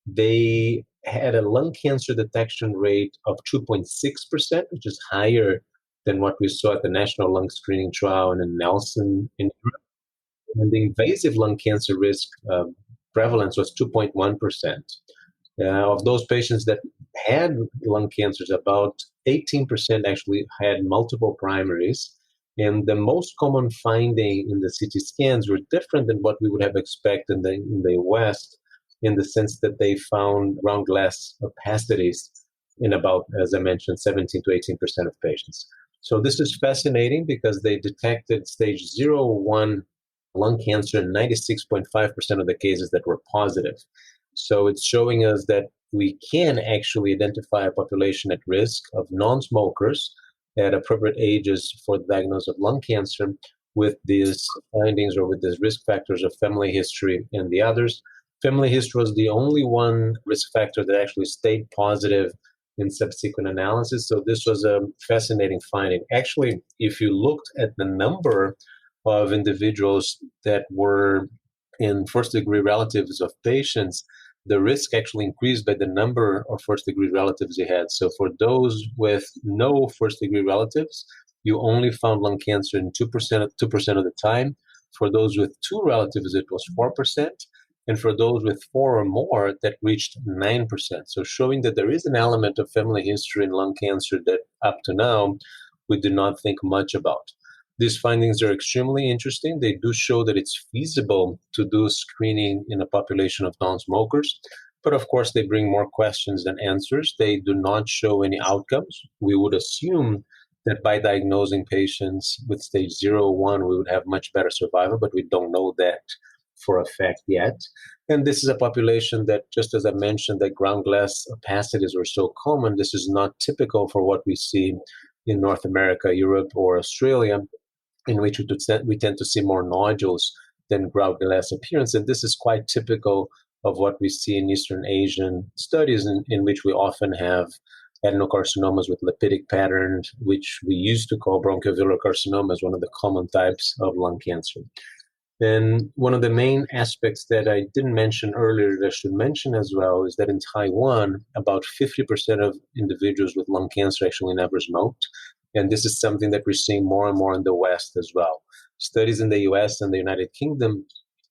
They had a lung cancer detection rate of 2.6%, which is higher than what we saw at the National Lung Screening Trial and in Nelson in Europe. And the invasive lung cancer risk prevalence was 2.1%. Of those patients that had lung cancers, about 18% actually had multiple primaries. And the most common finding in the CT scans were different than what we would have expected in the West, in the sense that they found ground glass opacities in about, as I mentioned, 17 to 18% of patients. So this is fascinating because they detected stage 0-1 lung cancer in 96.5% of the cases that were positive. So it's showing us that we can actually identify a population at risk of non-smokers at appropriate ages for the diagnosis of lung cancer with these findings or with these risk factors of family history and the others. Family history was the only one risk factor that actually stayed positive in subsequent analysis. So this was a fascinating finding. Actually, if you looked at the number of individuals that were in first-degree relatives of patients, the risk actually increased by the number of first-degree relatives you had. So for those with no first-degree relatives, you only found lung cancer in 2% of the time. For those with two relatives, it was 4%. And for those with four or more, that reached 9%. So showing that there is an element of family history in lung cancer that up to now, we do not think much about. These findings are extremely interesting. They do show that it's feasible to do screening in a population of non-smokers. But of course, they bring more questions than answers. They do not show any outcomes. We would assume that by diagnosing patients with stage 0-1, we would have much better survival, but we don't know that for a fact yet. And this is a population that, just as I mentioned, that ground glass opacities were so common, this is not typical for what we see in North America, Europe, or Australia, in which we tend to see more nodules than ground glass appearance. And this is quite typical of what we see in Eastern Asian studies, in which we often have adenocarcinomas with lipidic pattern, which we used to call bronchoalveolar carcinoma as one of the common types of lung cancer. And one of the main aspects that I didn't mention earlier that I should mention as well is that in Taiwan, about 50% of individuals with lung cancer actually never smoked. And this is something that we're seeing more and more in the West as well. Studies in the US and the United Kingdom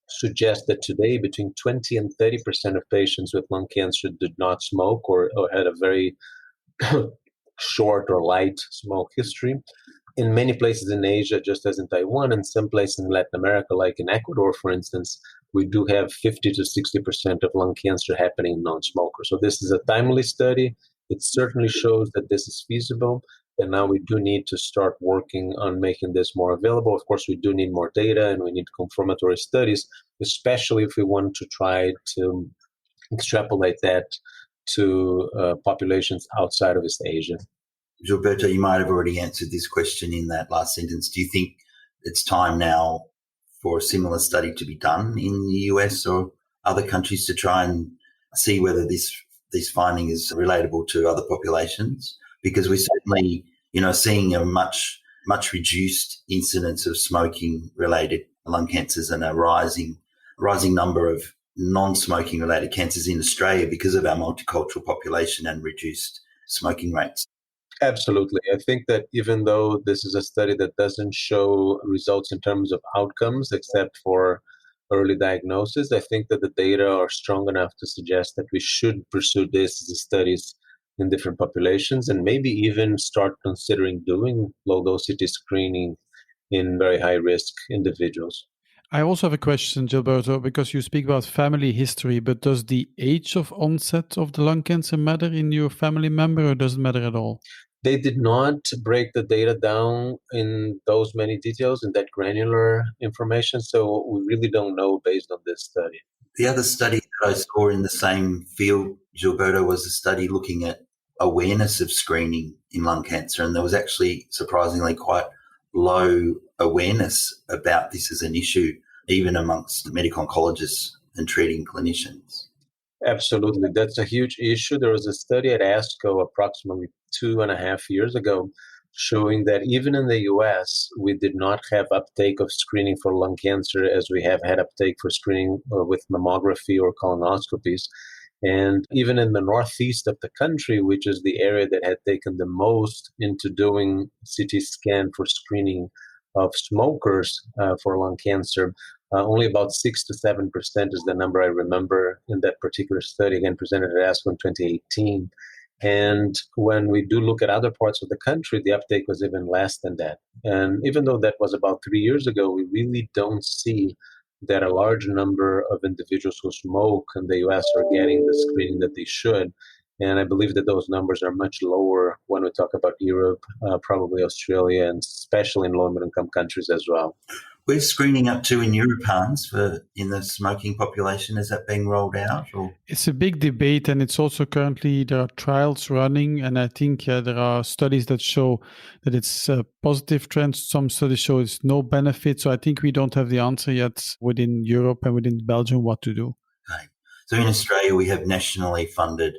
suggest that today between 20 and 30% of patients with lung cancer did not smoke or had a very short or light smoke history. In many places in Asia, just as in Taiwan, and some places in Latin America, like in Ecuador, for instance, we do have 50 to 60% of lung cancer happening in non-smokers. So this is a timely study. It certainly shows that this is feasible. And now we do need to start working on making this more available. Of course, we do need more data and we need confirmatory studies, especially if we want to try to extrapolate that to populations outside of East Asia. Gilberto, you might have already answered this question in that last sentence. Do you think it's time now for a similar study to be done in the US or other countries to try and see whether this finding is relatable to other populations? Because we're certainly, seeing a much reduced incidence of smoking-related lung cancers and a rising number of non-smoking related cancers in Australia because of our multicultural population and reduced smoking rates. Absolutely. I think that even though this is a study that doesn't show results in terms of outcomes, except for early diagnosis, I think that the data are strong enough to suggest that we should pursue this as studies in different populations and maybe even start considering doing low-dose CT screening in very high-risk individuals. I also have a question, Gilberto, because you speak about family history, but does the age of onset of the lung cancer matter in your family member or does it matter at all? They did not break the data down in those many details and that granular information, so we really don't know based on this study. The other study that I saw in the same field, Gilberto, was a study looking at awareness of screening in lung cancer, and there was actually surprisingly quite low awareness about this as an issue, even amongst medical oncologists and treating clinicians. Absolutely. That's a huge issue. There was a study at ASCO approximately 2.5 years ago showing that even in the US, we did not have uptake of screening for lung cancer as we have had uptake for screening with mammography or colonoscopies. And even in the northeast of the country, which is the area that had taken the most into doing CT scan for screening of smokers for lung cancer, only about 6 to 7% is the number I remember in that particular study, again presented at ASCO in 2018. And when we do look at other parts of the country, the uptake was even less than that. And even though that was about 3 years ago, we really don't see that a large number of individuals who smoke in the US are getting the screening that they should. And I believe that those numbers are much lower when we talk about Europe, probably Australia, and especially in low-income countries as well. We're screening up to in Europe, Hans, in the smoking population. Is that being rolled out? Or? It's a big debate, and it's also currently there are trials running, and I think there are studies that show that it's a positive trend. Some studies show it's no benefit. So I think we don't have the answer yet within Europe and within Belgium what to do. Okay. So in Australia, we have nationally funded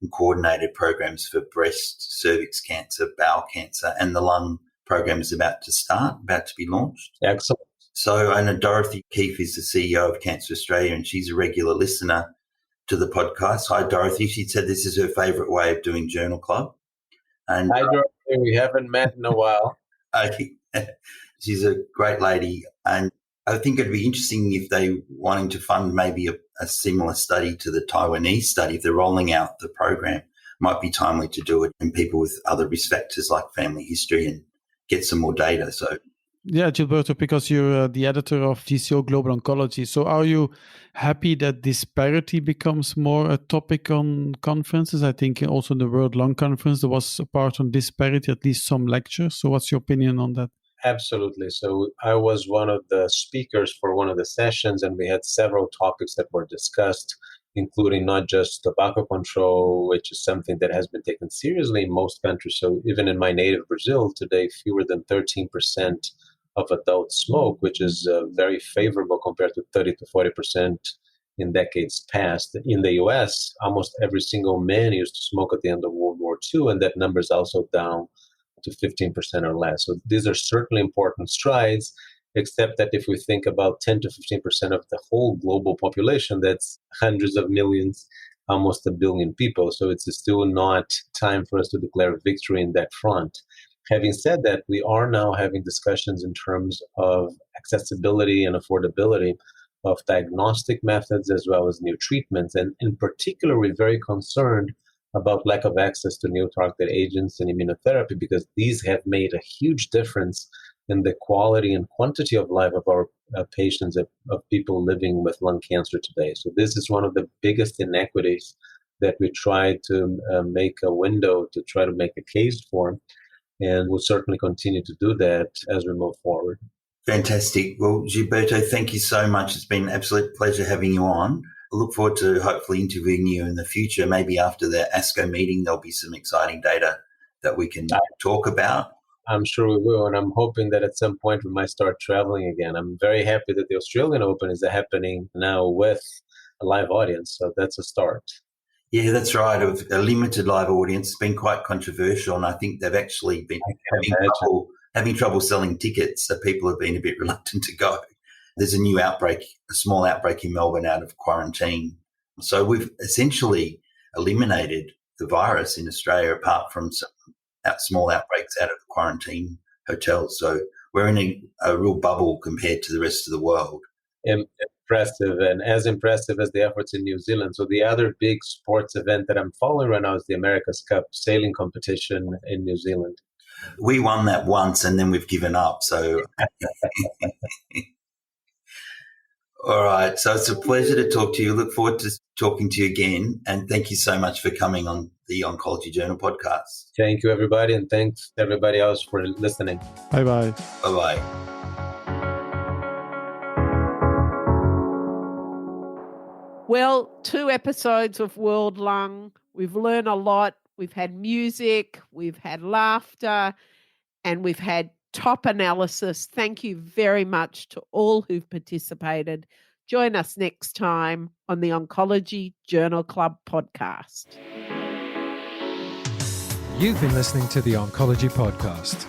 and coordinated programs for breast, cervix cancer, bowel cancer, and the lung program is about to be launched. Excellent. So I know Dorothy Keefe is the CEO of Cancer Australia, and she's a regular listener to the podcast. Hi, Dorothy. She said this is her favourite way of doing Journal Club. And hi, Dorothy. We haven't met in a while. She's a great lady, and I think it'd be interesting if they wanting to fund maybe a similar study to the Taiwanese study. If they're rolling out the program, might be timely to do it in people with other risk factors like family history and get some more data. So. Yeah, Gilberto, because you're the editor of GCO Global Oncology. So are you happy that disparity becomes more a topic on conferences? I think also in the World Lung Conference, there was a part on disparity, at least some lectures. So what's your opinion on that? Absolutely. So I was one of the speakers for one of the sessions, and we had several topics that were discussed, including not just tobacco control, which is something that has been taken seriously in most countries. So even in my native Brazil today, fewer than 13% of adults smoke, which is very favorable compared to 30 to 40% in decades past. In the US, almost every single man used to smoke at the end of World War II, and that number is also down to 15% or less. So these are certainly important strides, except that if we think about 10 to 15% of the whole global population, that's hundreds of millions, almost 1 billion people. So it's still not time for us to declare victory in that front. Having said that, we are now having discussions in terms of accessibility and affordability of diagnostic methods as well as new treatments. And in particular, we're very concerned about lack of access to new targeted agents and immunotherapy, because these have made a huge difference in the quality and quantity of life of our patients, of people living with lung cancer today. So this is one of the biggest inequities that we try to make a window to try to make a case for. And we'll certainly continue to do that as we move forward. Fantastic. Well, Gilberto, thank you so much. It's been an absolute pleasure having you on. I look forward to hopefully interviewing you in the future. Maybe after the ASCO meeting, there'll be some exciting data that we can talk about. I'm sure we will, and I'm hoping that at some point we might start traveling again. I'm very happy that the Australian Open is happening now with a live audience, so that's a start. Yeah, that's right. A limited live audience. It's been quite controversial, and I think they've actually been having trouble selling tickets, so people have been a bit reluctant to go. There's a small outbreak in Melbourne out of quarantine. So we've essentially eliminated the virus in Australia, apart from some small outbreaks out of quarantine hotels. So we're in a real bubble compared to the rest of the world. Impressive, and as impressive as the efforts in New Zealand. So the other big sports event that I'm following right now is the America's Cup sailing competition in New Zealand. We won that once and then we've given up. So, all right. So it's a pleasure to talk to you. Look forward to talking to you again. And thank you so much for coming on the Oncology Journal podcast. Thank you, everybody. And thanks everybody else for listening. Bye-bye. Bye-bye. Well, 2 episodes of World Lung. We've learned a lot. We've had music, we've had laughter, and we've had top analysis. Thank you very much to all who've participated. Join us next time on the Oncology Journal Club podcast. You've been listening to the Oncology Podcast.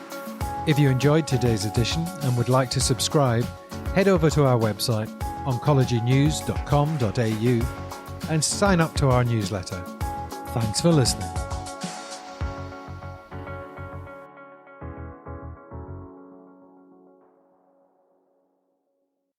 If you enjoyed today's edition and would like to subscribe, head over to our website, oncologynews.com.au, and sign up to our newsletter. Thanks for listening.